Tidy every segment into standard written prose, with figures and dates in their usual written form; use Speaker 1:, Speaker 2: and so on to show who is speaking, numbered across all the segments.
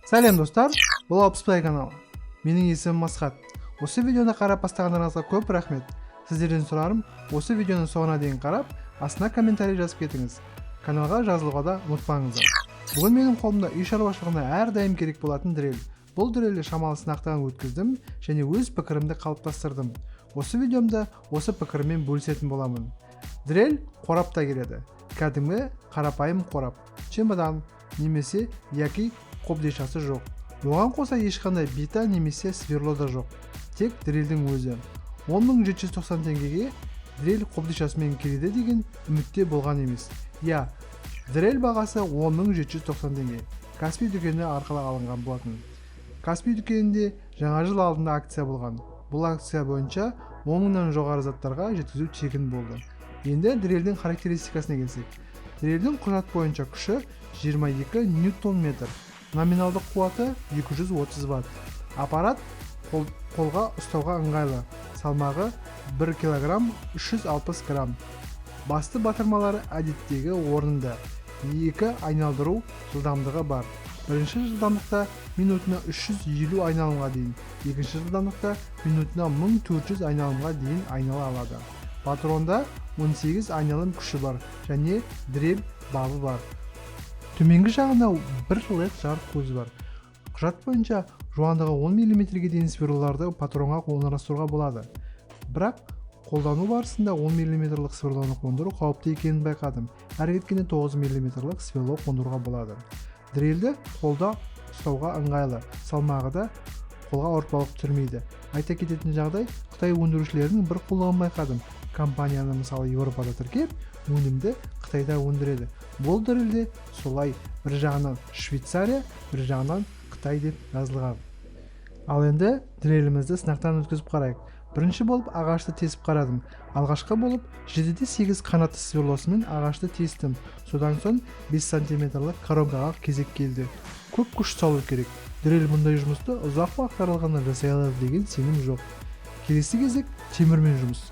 Speaker 1: Сәлем достар, бұл Kaspi каналы. Менің есімім Асхат. Осы видеоны қарап бастағандарыңызға көп рахмет. Сіздерден сұрарым, осы видеоны соңына дейін қарап, астына комментарий жазып кетіңіз. Каналға жазылуға да ұмытпаңыздар. Бүгін менің қолымда үй шаруашылығына әрдайым керек болатын дрель. Бұл дрельді шамалы сынақтан өткіздім және өз пікірімді қалыптастырдым. Осы видеомда осы пікіріммен бөлісетін боламын. Дрель қорапта келеді. Кәдімгі қарапайым қорап. Чемодан немесе яки қобдишасы жоқ. Оған қоса ешқандай бита немесе сверло да жоқ. Тек дрельдің өзі. 10.790 теңгеге дрель қобдишасымен келеді деген үмітте болған емес. Я, дрель бағасы 10.790 теңге. Kaspi дүкені арқылы алынған болатын. Kaspi дүкенінде жаңа жыл алдында акция болған. Бұл акция бойынша 10.000-нан жоғары заттарға жеткізу тегін болды. Енді дрельдің характеристикасына келсек. Дрельдің құжат бойынша күші 22 Ньютон-метр. Номиналдық қуаты 230 Вт. Аппарат қолға ұстауға ыңғайлы. Салмағы 1 кг 360 грамм. Басты батырмалары әдеттегі орнында. 2 айналдыру жылдамдығы бар. Бірінші жылдамдықта минутына 350 айналымға дейін, екінші жылдамдықта минутына 1400 айналымға дейін айнала алады. Патронда 18 айналым күші бар және дрель бабы бар. Төменгі жағында бір LED жарық көзі бар. Құжат бойынша жуандығы 10 мм-ге дейін сверлоларды патронға орналастыруға болады. Бірақ қолдану барысында 10 мм-лық сверлоны қондыру қауіпті екенін байқадым. Әр кеткенде 9 мм-лық сверло қондыруға болады. Дрельді қолда ұстауға ыңғайлы, салмағы да қолға ауыртпалық түсірмейді. Айта кететін жағдай, Қытай өндірушілерінің бір қолдауын байқадым. Компанияны мысалы Еуропада тіркеп, өнімді Қытайда өндіреді. Бұл дрельде солай, бір жағынан Швейцария, бір жағынан Қытай деп жазылған. Ал енді дрелімізді сынақтан өткізіп қарайық. Бірінші болып ағашты тесіп қарадым. Алғашқы болып 7-8 қанатты сверлосымен ағашты тестім. Содан соң 5 см-лық коронкаға кезек келді. Көп күш салу керек. Дрель мұндай жұмысты ұзақ уақыт аралығында жасай алады деген сенім жоқ. Келесі кезек темірмен жұмыс.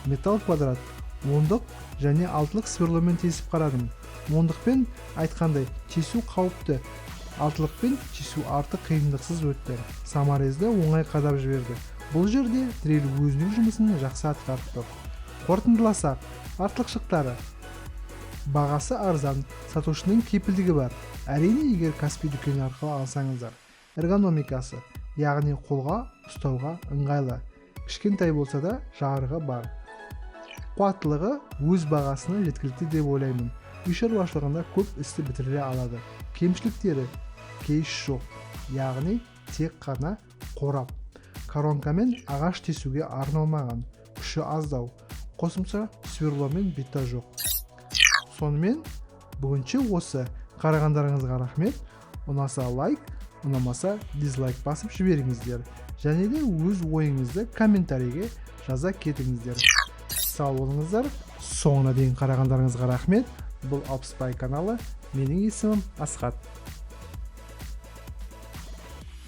Speaker 1: Металл квадрат, ондық және алтылық сверломен тесіп қарадым. Ондықпен айтқандай тесу қауіпті, алтылықпен тесу артық қиындықсыз өтті. Саморезді оңай қадап жіберді. Бұл жерде дрель өзінің жұмысын жақсы атқарып тұр. Қорытындыласақ, артықшылықтары. Бағасы арзан, сатушының кепілдігі бар. Әрине, егер Kaspi дүкені арқылы алсаңыздар. Эргономикасы, яғни қолға ұстауға ыңғайлы. Кішкентай болса да жарығы бар. Қуаттылығы өз бағасына жеткілікті деп ойлаймын. Үй шаруашылығында көп істі бітіре алады. Кемшіліктері кейш жоқ, яғни тек қана қорап. Коронкамен ағаш тесуге арналмаған, күші аздау, қосымша сверломен бита жоқ. Сонымен бүгінше осы. Қарағандарыңызға рахмет. Ұнаса лайк, ұнамаса дизлайк басып жіберіңіздер. Және де өз ойыңызды комментарийге жаза кетіңіздер. Сау болыңыздар. Соңына дейін қарағандарыңызға рахмет. Бұл Kaspi каналы. Менің есімім Асхат.